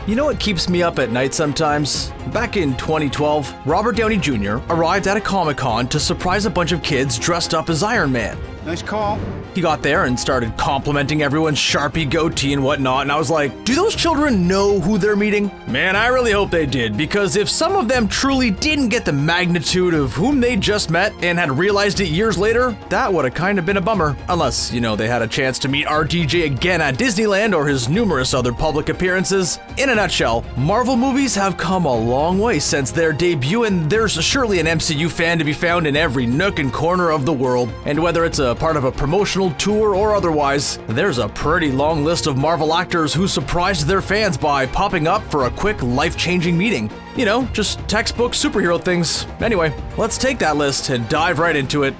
You know what keeps me up at night sometimes? Back in 2012, Robert Downey Jr. arrived at a Comic-Con to surprise a bunch of kids dressed up as Iron Man. Nice call. He got there and started complimenting everyone's Sharpie goatee and whatnot, and I was like, do those children know who they're meeting? Man, I really hope they did, because if some of them truly didn't get the magnitude of whom they just met and had realized it years later, that would have kind of been a bummer. Unless, they had a chance to meet RDJ again at Disneyland or his numerous other public appearances. In a nutshell, Marvel movies have come a long way since their debut, and there's surely an MCU fan to be found in every nook and corner of the world. And whether it's a part of a promotional tour or otherwise, there's a pretty long list of Marvel actors who surprised their fans by popping up for a quick life-changing meeting. Just textbook superhero things. Anyway, let's take that list and dive right into it.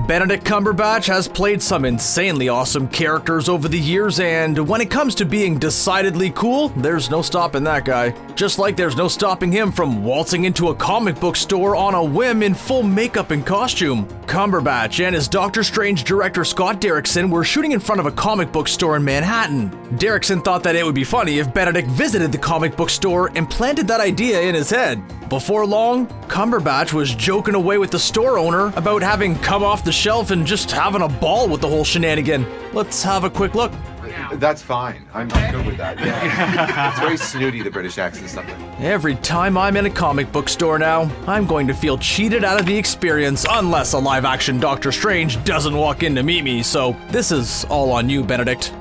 Benedict Cumberbatch has played some insanely awesome characters over the years, and when it comes to being decidedly cool, there's no stopping that guy. Just like there's no stopping him from waltzing into a comic book store on a whim in full makeup and costume. Cumberbatch and his Doctor Strange director Scott Derrickson were shooting in front of a comic book store in Manhattan. Derrickson thought that it would be funny if Benedict visited the comic book store and planted that idea in his head. Before long, Cumberbatch was joking away with the store owner about having come off the shelf and just having a ball with the whole shenanigan. Let's have a quick look. That's fine. I'm good with that. Yeah. It's very snooty, the British accent and stuff. Every time I'm in a comic book store now, I'm going to feel cheated out of the experience unless a live-action Doctor Strange doesn't walk in to meet me, so this is all on you, Benedict.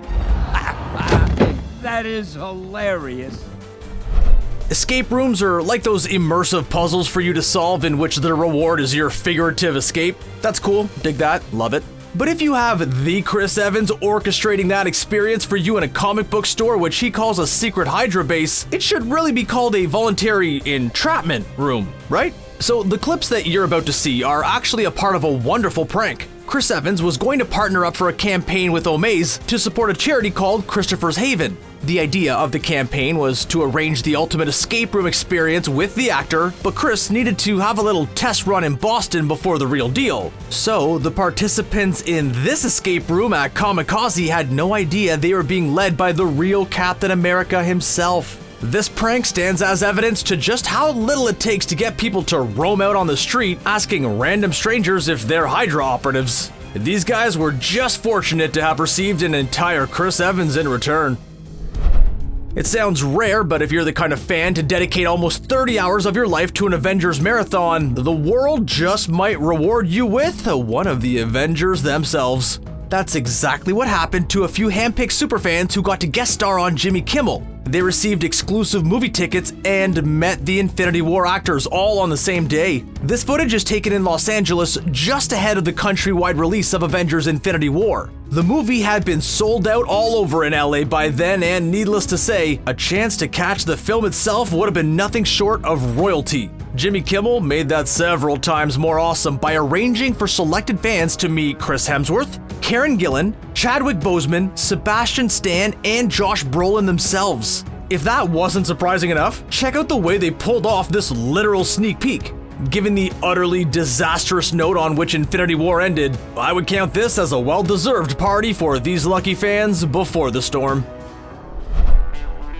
That is hilarious. Escape rooms are like those immersive puzzles for you to solve in which the reward is your figurative escape. That's cool, dig that, love it. But if you have the Chris Evans orchestrating that experience for you in a comic book store, which he calls a secret Hydra base, it should really be called a voluntary entrapment room, right? So the clips that you're about to see are actually a part of a wonderful prank. Chris Evans was going to partner up for a campaign with Omaze to support a charity called Christopher's Haven. The idea of the campaign was to arrange the ultimate escape room experience with the actor, but Chris needed to have a little test run in Boston before the real deal. So the participants in this escape room at Kamikaze had no idea they were being led by the real Captain America himself. This prank stands as evidence to just how little it takes to get people to roam out on the street asking random strangers if they're Hydra operatives. These guys were just fortunate to have received an entire Chris Evans in return. It sounds rare, but if you're the kind of fan to dedicate almost 30 hours of your life to an Avengers marathon, the world just might reward you with one of the Avengers themselves. That's exactly what happened to a few handpicked superfans who got to guest star on Jimmy Kimmel. They received exclusive movie tickets and met the Infinity War actors all on the same day. This footage is taken in Los Angeles just ahead of the countrywide release of Avengers Infinity War. The movie had been sold out all over in LA by then, and needless to say, a chance to catch the film itself would have been nothing short of royalty. Jimmy Kimmel made that several times more awesome by arranging for selected fans to meet Chris Hemsworth, Karen Gillan, Chadwick Boseman, Sebastian Stan, and Josh Brolin themselves. If that wasn't surprising enough, check out the way they pulled off this literal sneak peek. Given the utterly disastrous note on which Infinity War ended, I would count this as a well-deserved party for these lucky fans before the storm.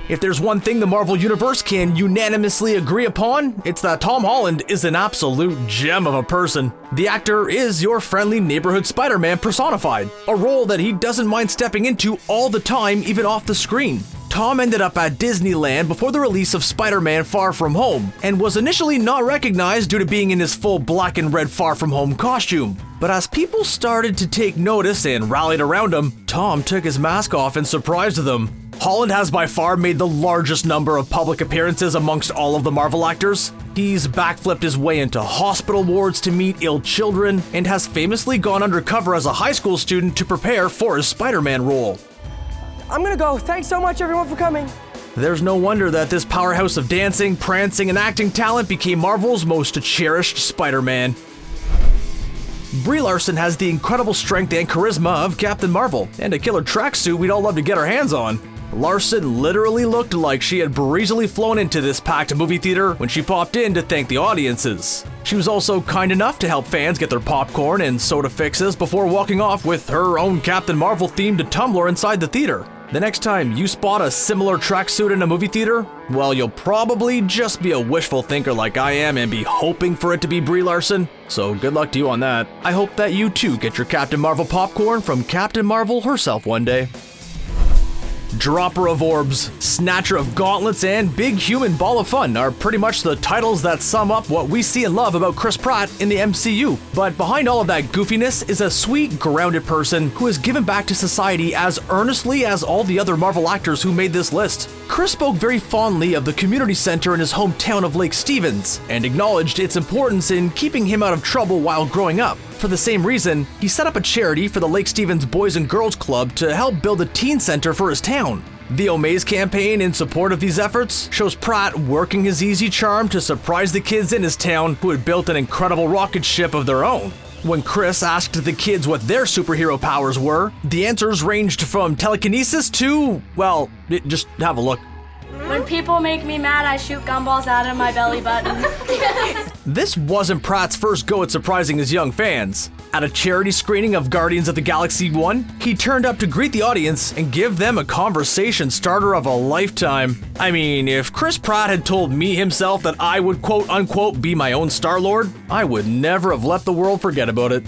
If there's one thing the Marvel Universe can unanimously agree upon, it's that Tom Holland is an absolute gem of a person. The actor is your friendly neighborhood Spider-Man personified, a role that he doesn't mind stepping into all the time, even off the screen. Tom ended up at Disneyland before the release of Spider-Man Far From Home, and was initially not recognized due to being in his full black and red Far From Home costume. But as people started to take notice and rallied around him, Tom took his mask off and surprised them. Holland has by far made the largest number of public appearances amongst all of the Marvel actors. He's backflipped his way into hospital wards to meet ill children, and has famously gone undercover as a high school student to prepare for his Spider-Man role. I'm gonna go. Thanks so much, everyone, for coming. There's no wonder that this powerhouse of dancing, prancing, and acting talent became Marvel's most cherished Spider-Man. Brie Larson has the incredible strength and charisma of Captain Marvel, and a killer tracksuit we'd all love to get our hands on. Larson literally looked like she had breezily flown into this packed movie theater when she popped in to thank the audiences. She was also kind enough to help fans get their popcorn and soda fixes before walking off with her own Captain Marvel themed tumbler inside the theater. The next time you spot a similar tracksuit in a movie theater, well, you'll probably just be a wishful thinker like I am and be hoping for it to be Brie Larson. So good luck to you on that. I hope that you too get your Captain Marvel popcorn from Captain Marvel herself one day. Dropper of Orbs, Snatcher of Gauntlets, and Big Human Ball of Fun are pretty much the titles that sum up what we see and love about Chris Pratt in the MCU. But behind all of that goofiness is a sweet, grounded person who has given back to society as earnestly as all the other Marvel actors who made this list. Chris spoke very fondly of the community center in his hometown of Lake Stevens and acknowledged its importance in keeping him out of trouble while growing up. For the same reason, he set up a charity for the Lake Stevens Boys and Girls Club to help build a teen center for his town. The Omaze campaign in support of these efforts shows Pratt working his easy charm to surprise the kids in his town who had built an incredible rocket ship of their own. When Chris asked the kids what their superhero powers were, the answers ranged from telekinesis to, well, just have a look. When people make me mad, I shoot gumballs out of my belly button. This wasn't Pratt's first go at surprising his young fans. At a charity screening of Guardians of the Galaxy 1, he turned up to greet the audience and give them a conversation starter of a lifetime. I mean, if Chris Pratt had told me himself that I would quote-unquote be my own Star-Lord, I would never have let the world forget about it.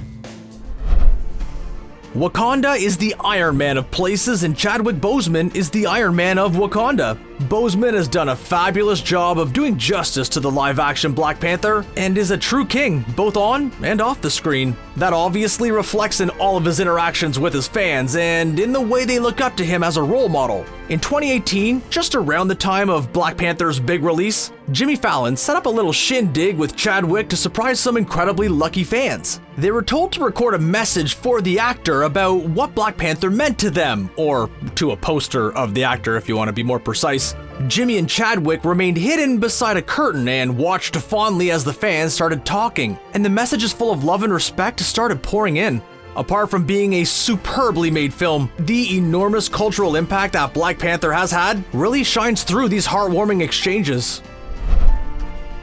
Wakanda is the Iron Man of places, and Chadwick Boseman is the Iron Man of Wakanda. Boseman has done a fabulous job of doing justice to the live-action Black Panther and is a true king, both on and off the screen. That obviously reflects in all of his interactions with his fans and in the way they look up to him as a role model. In 2018, just around the time of Black Panther's big release, Jimmy Fallon set up a little shindig with Chadwick to surprise some incredibly lucky fans. They were told to record a message for the actor about what Black Panther meant to them, or to a poster of the actor if you want to be more precise. Jimmy and Chadwick remained hidden beside a curtain and watched fondly as the fans started talking, and the messages full of love and respect started pouring in. Apart from being a superbly made film, the enormous cultural impact that Black Panther has had really shines through these heartwarming exchanges.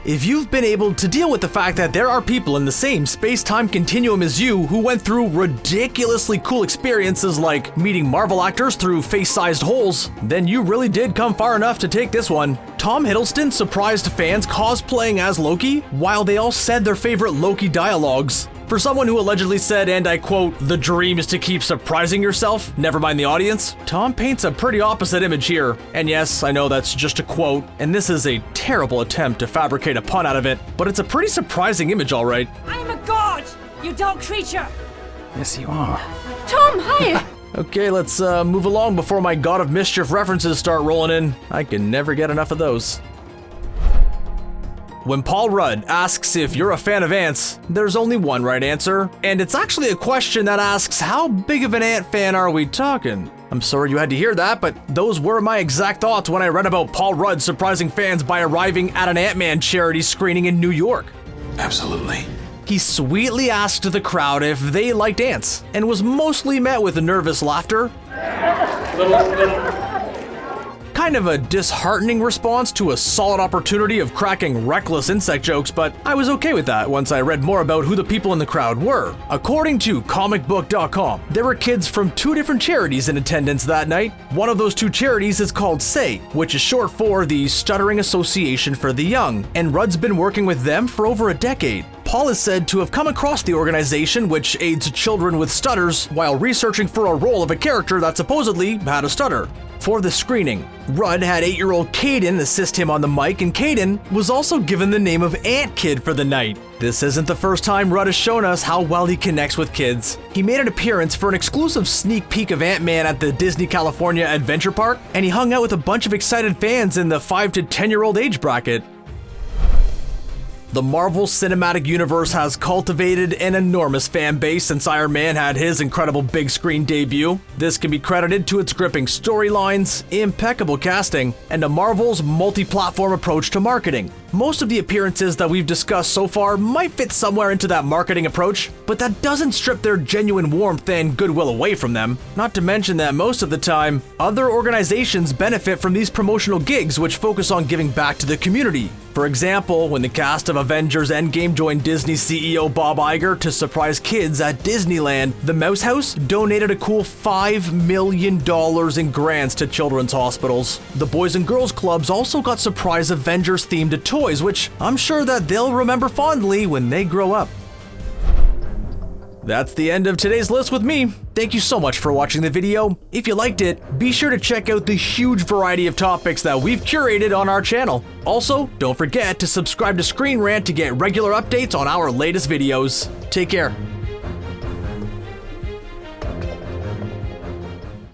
If you've been able to deal with the fact that there are people in the same space-time continuum as you who went through ridiculously cool experiences like meeting Marvel actors through face-sized holes, then you really did come far enough to take this one. Tom Hiddleston surprised fans cosplaying as Loki while they all said their favorite Loki dialogues. For someone who allegedly said, and I quote, "The dream is to keep surprising yourself, never mind the audience," Tom paints a pretty opposite image here. And yes, I know that's just a quote, and this is a terrible attempt to fabricate a pun out of it, but it's a pretty surprising image, all right. I am a god, you dark creature! Yes, you are. Tom, hi! Okay, let's move along before my God of Mischief references start rolling in. I can never get enough of those. When Paul Rudd asks if you're a fan of ants, there's only one right answer, and it's actually a question that asks how big of an ant fan are we talking? I'm sorry you had to hear that, but those were my exact thoughts when I read about Paul Rudd surprising fans by arriving at an Ant-Man charity screening in New York. Absolutely. He sweetly asked the crowd if they liked ants, and was mostly met with nervous laughter. Kind of a disheartening response to a solid opportunity of cracking reckless insect jokes, but I was okay with that once I read more about who the people in the crowd were. According to comicbook.com, there were kids from 2 different charities in attendance that night. One of those 2 charities is called SAY, which is short for the Stuttering Association for the Young, and Rudd's been working with them for over a decade. Paul is said to have come across the organization, which aids children with stutters, while researching for a role of a character that supposedly had a stutter. For the screening, Rudd had 8-year-old Caden assist him on the mic, and Caden was also given the name of Ant Kid for the night. This isn't the first time Rudd has shown us how well he connects with kids. He made an appearance for an exclusive sneak peek of Ant-Man at the Disney California Adventure Park, and he hung out with a bunch of excited fans in the 5 to 10-year-old age bracket. The Marvel Cinematic Universe has cultivated an enormous fan base since Iron Man had his incredible big screen debut. This can be credited to its gripping storylines, impeccable casting, and a Marvel's multi-platform approach to marketing. Most of the appearances that we've discussed so far might fit somewhere into that marketing approach, but that doesn't strip their genuine warmth and goodwill away from them. Not to mention that most of the time, other organizations benefit from these promotional gigs which focus on giving back to the community. For example, when the cast of Avengers Endgame joined Disney CEO Bob Iger to surprise kids at Disneyland, the Mouse House donated a cool $5 million in grants to children's hospitals. The Boys and Girls Clubs also got surprise Avengers-themed toys, which I'm sure that they'll remember fondly when they grow up. That's the end of today's list with me. Thank you so much for watching the video. If you liked it, be sure to check out the huge variety of topics that we've curated on our channel. Also, don't forget to subscribe to ScreenRant to get regular updates on our latest videos. Take care.